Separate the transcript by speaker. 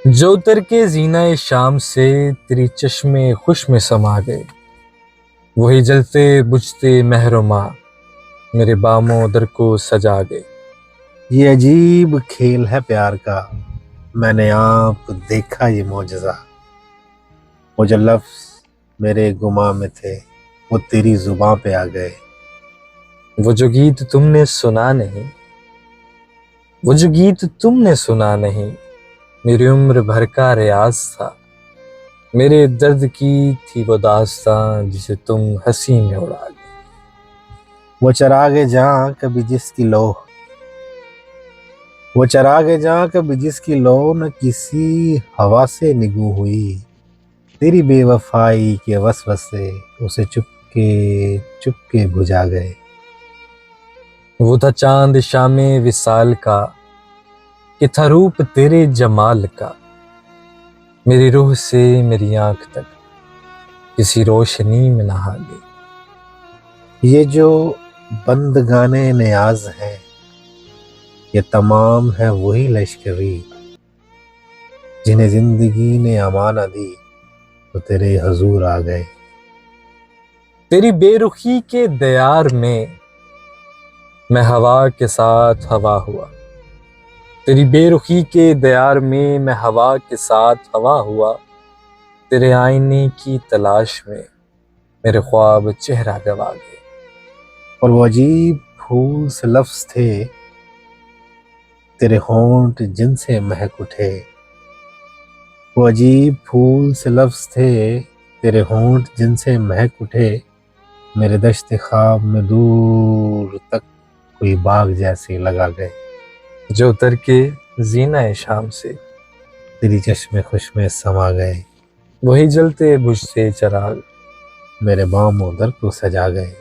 Speaker 1: जो उतर के जीना शाम से तेरी चश्मे खुश में समा गए, वही जलते बुझते महरुमा मेरे बामों दर को सजा गए।
Speaker 2: ये अजीब खेल है प्यार का, मैंने आप देखा ये मौजज़ा। वो जो लफ्ज़ मेरे गुमा में थे वो तेरी जुबां पे आ गए।
Speaker 1: वो जो गीत तुमने सुना नहीं, वो जो गीत तुमने सुना नहीं, मेरी उम्र भर का रियाज था। मेरे दर्द की थी वो दास्तां जिसे तुम हंसी में उड़ा गए।
Speaker 2: वो चरागे जहाँ कभी जिसकी लोह, वो चरागे जहाँ कभी जिसकी लो न किसी हवा से निगू हुई। तेरी बेवफाई के वसवसे उसे चुपके बुझा गए।
Speaker 1: वो था चांद शामे विसाल का, कि था रूप तेरे जमाल का। मेरी रूह से मेरी आंख तक किसी रोशनी में नहा गई।
Speaker 2: ये जो बंद गाने नियाज हैं, ये तमाम है वही लश्करी जिन्हें जिंदगी ने अमाना दी तो तेरे हजूर आ गए।
Speaker 1: तेरी बेरुखी के दयार में मैं हवा के साथ हवा हुआ। तेरी बेरुखी के दयार में मैं हवा के साथ हवा हुआ। तेरे आईने की तलाश में मेरे ख्वाब चेहरा गवा गए।
Speaker 2: और वो अजीब फूल से लफ्ज थे तेरे होंठ जिनसे महक उठे। वो अजीब फूल से लफ्ज थे तेरे होंठ जिनसे महक उठे। मेरे दश्त ख्वाब में दूर तक कोई बाग जैसे लगा गए।
Speaker 1: जो उतर के जीना शाम से
Speaker 2: तेरी चश्मे खुश में समा गए।
Speaker 1: वही जलते बुझते चराग
Speaker 2: मेरे बामों दर को सजा गए।